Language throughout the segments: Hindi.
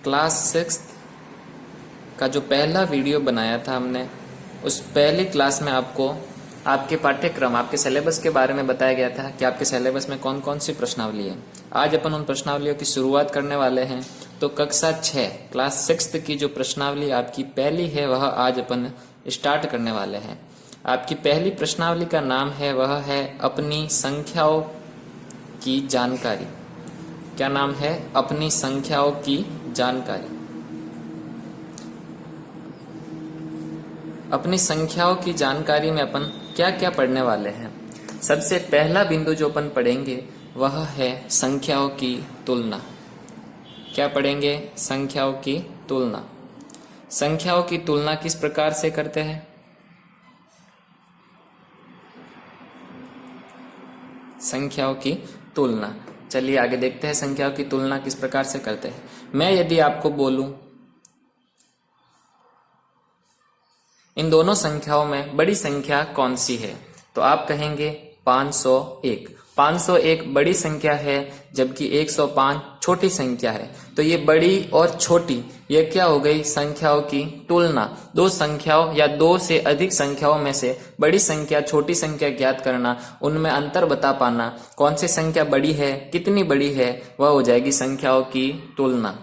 क्लास 6 का जो पहला वीडियो बनाया था हमने, उस पहली क्लास में आपको आपके पाठ्यक्रम, आपके सिलेबस के बारे में बताया गया था कि आपके सिलेबस में कौन कौन सी प्रश्नावली है। आज अपन उन प्रश्नावलियों की शुरुआत करने वाले हैं। तो कक्षा 6 क्लास 6 की जो प्रश्नावली आपकी पहली है वह आज अपन स्टार्ट करने वाले हैं। आपकी पहली प्रश्नावली का नाम है, वह है अपनी संख्याओं की जानकारी। क्या नाम है? अपनी संख्याओं की जानकारी। अपनी संख्याओं की जानकारी में अपन क्या क्या पढ़ने वाले हैं। सबसे पहला बिंदु जो अपन पढ़ेंगे वह है संख्याओं की तुलना। क्या पढ़ेंगे? संख्याओं की तुलना। संख्याओं की तुलना किस प्रकार से करते हैं? संख्याओं की तुलना, चलिए आगे देखते हैं संख्याओं की तुलना किस प्रकार से करते हैं। मैं यदि आपको बोलूं इन दोनों संख्याओं में बड़ी संख्या कौन सी है, तो आप कहेंगे 501। 501 बड़ी संख्या है, जबकि 105 छोटी संख्या है। तो ये बड़ी और छोटी, ये क्या हो गई? संख्याओं की तुलना। दो संख्याओं या दो से अधिक संख्याओं में से बड़ी संख्या छोटी संख्या ज्ञात करना, उनमें अंतर बता पाना, कौन सी संख्या बड़ी है, कितनी बड़ी है, वह हो जाएगी संख्याओं की तुलना।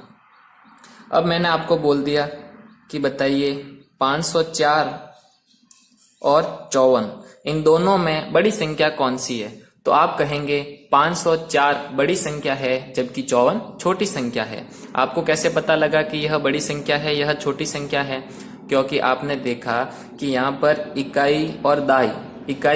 अब मैंने आपको बोल दिया कि बताइए 504 और 54, इन दोनों में बड़ी संख्या कौन सी है, तो आप कहेंगे 504 बड़ी संख्या है, जबकि 54 छोटी संख्या है। आपको कैसे पता लगा कि यह बड़ी संख्या है, यह छोटी संख्या है? क्योंकि आपने देखा कि यहाँ पर इकाई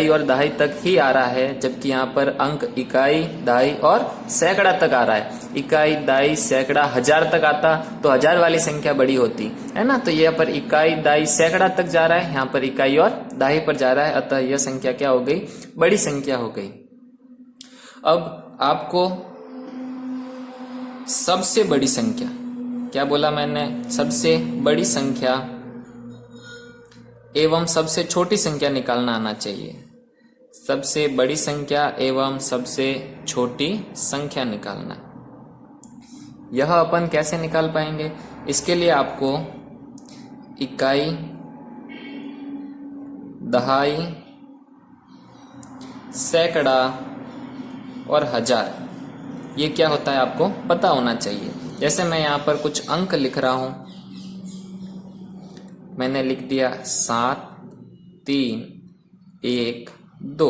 और दहाई तक ही आ रहा है, जबकि यहाँ पर अंक इकाई, दहाई और सैकड़ा तक आ रहा है। इकाई, दहाई, सैकड़ा, हजार तक आता तो हजार वाली संख्या बड़ी होती है ना। तो यहाँ पर इकाई, दहाई, सैकड़ा तक जा रहा है, यहाँ पर इकाई और दहाई पर जा रहा है, अतः यह संख्या क्या हो गई? बड़ी संख्या हो गई। अब आपको सबसे बड़ी संख्या, क्या बोला मैंने? सबसे बड़ी संख्या एवं सबसे छोटी संख्या निकालना आना चाहिए। सबसे बड़ी संख्या एवं सबसे छोटी संख्या निकालना, यह अपन कैसे निकाल पाएंगे? इसके लिए आपको इकाई, दहाई, सैकड़ा और हजार, ये क्या होता है आपको पता होना चाहिए। जैसे मैं यहाँ पर कुछ अंक लिख रहा हूं, मैंने लिख दिया 7, 3, 1, 2।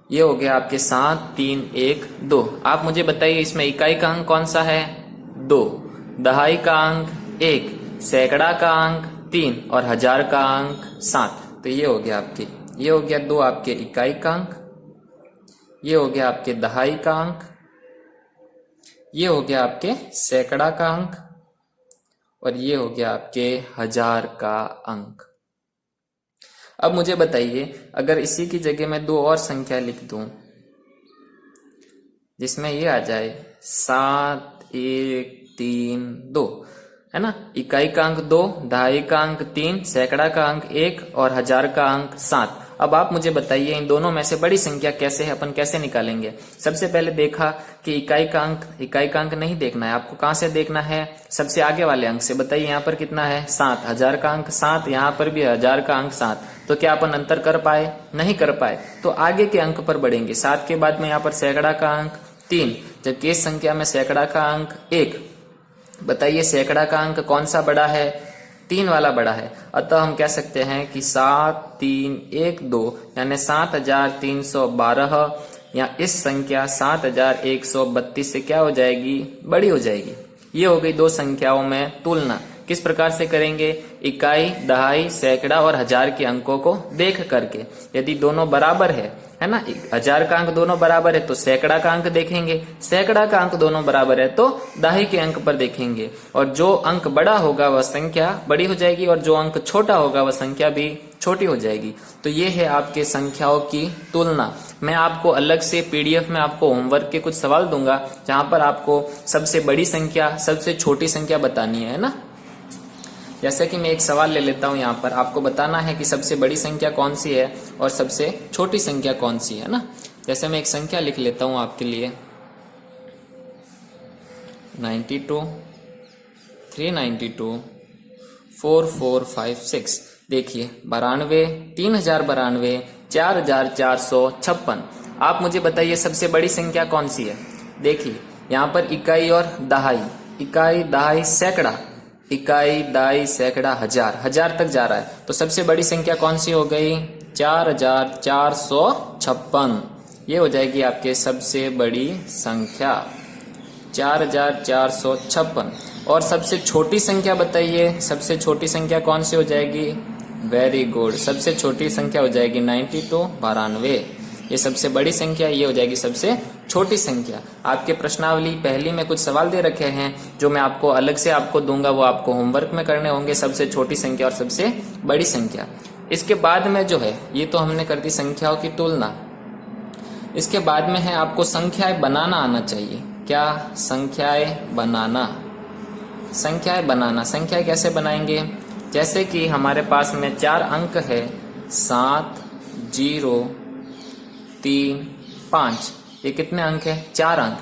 ये हो गया आपके 7, 3, 1, 2। आप मुझे बताइए इसमें इकाई का अंक कौन सा है? 2, दहाई का अंक 1, सैकड़ा का अंक 3 और हजार का अंक 7। तो ये हो गया आपके, ये हो गया 2 आपके इकाई का अंक, ये हो गया आपके दहाई का अंक, ये हो गया आपके सैकड़ा का अंक और ये हो गया आपके हजार का अंक। अब मुझे बताइए, अगर इसी की जगह मैं 2 और संख्या लिख दूं जिसमें ये आ जाए 7, 1, 3, 2, है ना। इकाई का अंक 2, दहाई का अंक 3, सैकड़ा का अंक 1 और हजार का अंक 7। अब आप मुझे बताइए इन दोनों में से बड़ी संख्या कैसे है, अपन कैसे निकालेंगे? सबसे पहले देखा कि इकाई का अंक नहीं देखना है, आपको कहां से देखना है? सबसे आगे वाले अंक से। बताइए यहाँ पर कितना है? 7। हजार का अंक 7, यहाँ पर भी हजार का अंक 7। तो क्या अपन अंतर कर पाए? नहीं कर पाए। तो आगे के अंक पर बढ़ेंगे। 7 के बाद में यहाँ पर सैकड़ा का अंक 3, जबकि इस संख्या में सैकड़ा का अंक 1। बताइए सैकड़ा का अंक कौन सा बड़ा है? 3 वाला बड़ा है। अतः हम कह सकते हैं कि 7, 3, 1, 2 यानी 7312 या इस संख्या 7132 से क्या हो जाएगी? बड़ी हो जाएगी। ये हो गई दो संख्याओं में तुलना। किस प्रकार से करेंगे? इकाई, दहाई, सैकड़ा और हजार के अंकों को देख करके। यदि दोनों बराबर है ना, हजार का अंक दोनों बराबर है तो सैकड़ा का अंक देखेंगे, सैकड़ा का अंक दोनों बराबर है तो दहाई के अंक पर देखेंगे, और जो अंक बड़ा होगा वह संख्या बड़ी हो जाएगी और जो अंक छोटा होगा वह संख्या भी छोटी हो जाएगी। तो ये है आपके संख्याओं की तुलना। मैं आपको अलग से पीडीएफ में आपको होमवर्क के कुछ सवाल दूंगा, जहां पर आपको सबसे बड़ी संख्या, सबसे छोटी संख्या बतानी है ना। जैसे कि मैं एक सवाल ले लेता हूं, यहाँ पर आपको बताना है कि सबसे बड़ी संख्या कौन सी है और सबसे छोटी संख्या कौन सी है ना। जैसे मैं एक संख्या लिख लेता हूं आपके लिए, 92, 392 4456। देखिए 92, 3092, 4456। आप मुझे बताइए सबसे बड़ी संख्या कौन सी है। देखिए यहाँ पर इकाई और दहाई, इकाई दहाई सैकड़ा, इकाई दहाई सैकड़ा हजार, हजार तक जा रहा है, तो सबसे बड़ी संख्या कौन सी हो गई? 4456। ये हो जाएगी आपके सबसे बड़ी संख्या 4456। और सबसे छोटी संख्या बताइए, सबसे छोटी संख्या कौन सी हो जाएगी? वेरी गुड, सबसे छोटी संख्या हो जाएगी 92, 92। ये सबसे बड़ी संख्या, ये हो जाएगी सबसे छोटी संख्या। आपके प्रश्नावली पहली में कुछ सवाल दे रखे हैं जो मैं आपको अलग से आपको दूंगा, वो आपको होमवर्क में करने होंगे। सबसे छोटी संख्या और सबसे बड़ी संख्या। इसके बाद में जो है, ये तो हमने कर दी संख्याओं की तुलना। इसके बाद में है आपको संख्याएं बनाना आना चाहिए। क्या? संख्याएं बनाना। संख्याएं बनाना, संख्या कैसे बनाएंगे? जैसे कि हमारे पास में 4 अंक है, 7, 0, 3, 5। ये कितने अंक है? 4 अंक।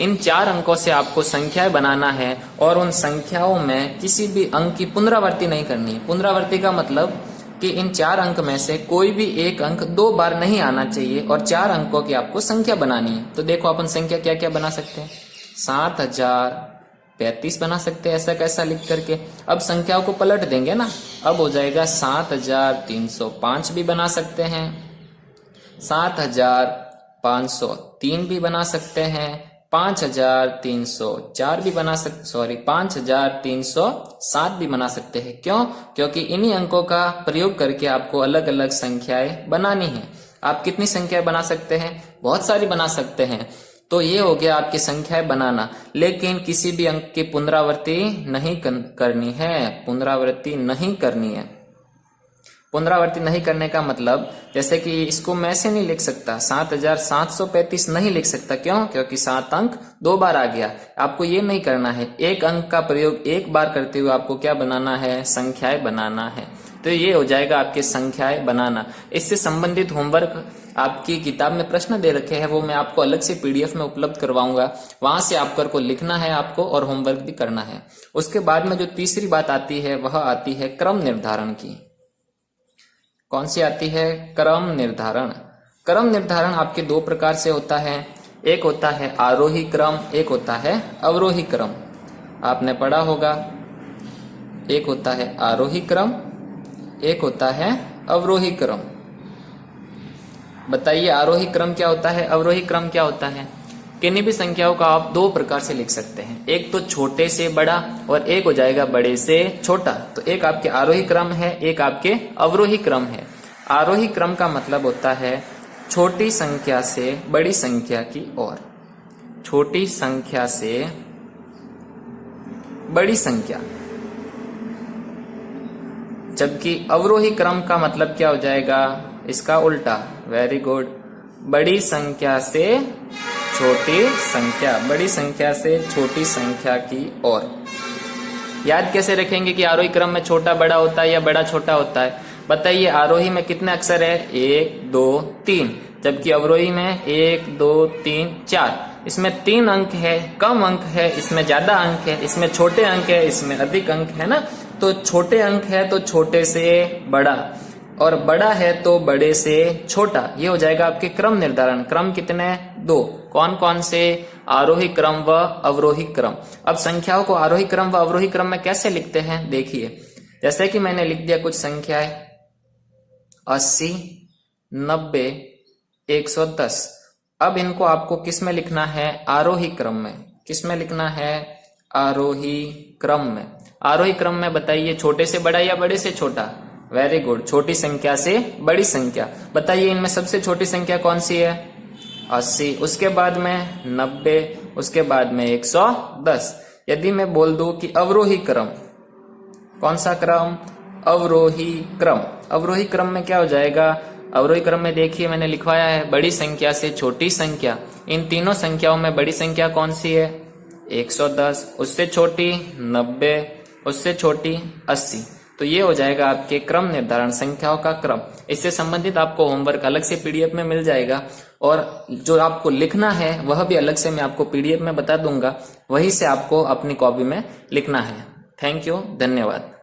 इन 4 अंकों से आपको संख्याएं बनाना है और उन संख्याओं में किसी भी अंक की पुनरावृत्ति नहीं करनी है। पुनरावृत्ति का मतलब कि इन 4 अंक में से कोई भी एक अंक 2 बार नहीं आना चाहिए और 4 अंकों की आपको संख्या बनानी है। तो देखो अपन संख्या क्या क्या बना सकते हैं। 7035 बना सकते हैं, ऐसा कैसा लिख करके। अब संख्याओं को पलट देंगे ना, अब हो जाएगा 7305 भी बना सकते हैं, 7503 भी बना सकते हैं, 5304 भी बना सकते, 5307 भी बना सकते हैं। क्यों? क्योंकि इन्हीं अंकों का प्रयोग करके आपको अलग अलग संख्याएं बनानी है। आप कितनी संख्याएं बना सकते हैं? बहुत सारी बना सकते हैं। तो ये हो गया आपकी संख्याएं बनाना, लेकिन किसी भी अंक की पुनरावृत्ति नहीं करनी है। पुनरावृत्ति नहीं करनी है। पुनरावृत्ति नहीं करने का मतलब, जैसे कि इसको मैं ऐसे नहीं लिख सकता, 7735 नहीं लिख सकता। क्यों? क्योंकि 7 अंक 2 बार आ गया। आपको ये नहीं करना है। एक अंक का प्रयोग एक बार करते हुए आपको क्या बनाना है? संख्याएं बनाना है। तो ये हो जाएगा आपके संख्याएं बनाना। इससे संबंधित होमवर्क आपकी किताब में प्रश्न दे रखे हैं, वो मैं आपको अलग से PDF में उपलब्ध करवाऊंगा। वहां से आपको को लिखना है आपको और होमवर्क भी करना है। उसके बाद में जो तीसरी बात आती है वह आती है क्रम निर्धारण की। कौन सी आती है? क्रम निर्धारण। क्रम निर्धारण आपके 2 प्रकार से होता है। एक होता है आरोही क्रम, एक होता है अवरोही क्रम। आपने पढ़ा होगा, एक होता है आरोही क्रम, एक होता है अवरोही क्रम। बताइए आरोही क्रम क्या होता है, अवरोही क्रम क्या होता है? किन्हीं भी संख्याओं का आप 2 प्रकार से लिख सकते हैं। एक तो छोटे से बड़ा और एक हो जाएगा बड़े से छोटा। तो एक आपके आरोही क्रम है, एक आपके अवरोही क्रम है। आरोही क्रम का मतलब होता है छोटी संख्या से बड़ी संख्या की ओर, छोटी संख्या से बड़ी संख्या। जबकि अवरोही क्रम का मतलब क्या हो जाएगा? इसका उल्टा। वेरी गुड, बड़ी संख्या से छोटी संख्या, बड़ी संख्या से छोटी संख्या की ओर। याद कैसे रखेंगे कि आरोही क्रम में छोटा बड़ा होता है या बड़ा छोटा होता है? बताइए आरोही में कितने अक्षर है? 1 2 3, जबकि अवरोही में 1 2 3 4। इसमें 3 अंक है, कम अंक है, इसमें ज्यादा अंक है, इसमें छोटे अंक है, इसमें अधिक अंक है ना। तो छोटे अंक है तो छोटे से बड़ा, और बड़ा है तो बड़े से छोटा। ये हो जाएगा आपके क्रम निर्धारण। क्रम कितने? 2। कौन कौन से? आरोही क्रम व अवरोही क्रम। अब संख्याओं को आरोही क्रम व अवरोही क्रम में कैसे लिखते हैं? देखिए, जैसे कि मैंने लिख दिया कुछ संख्याएं 80, 90, 110। अब इनको आपको किस में लिखना है? आरोही क्रम में। किस में लिखना है? आरोही क्रम में। आरोही क्रम में बताइए छोटे से बड़ा या बड़े से छोटा? वेरी गुड, छोटी संख्या से बड़ी संख्या। बताइए इनमें सबसे छोटी संख्या कौन सी है? 80, उसके बाद में 90, उसके बाद में 110। यदि मैं बोल दूं कि अवरोही क्रम, कौन सा क्रम? अवरोही क्रम। अवरोही क्रम में क्या हो जाएगा? अवरोही क्रम में देखिए मैंने लिखवाया है बड़ी संख्या से छोटी संख्या। इन तीनों संख्याओं में बड़ी संख्या कौन सी है? 110, उससे छोटी 90, उससे छोटी 80। तो ये हो जाएगा आपके क्रम निर्धारण, संख्याओं का क्रम। इससे संबंधित आपको होमवर्क अलग से PDF में मिल जाएगा, और जो आपको लिखना है वह भी अलग से मैं आपको PDF में बता दूंगा। वहीं से आपको अपनी कॉपी में लिखना है। थैंक यू, धन्यवाद।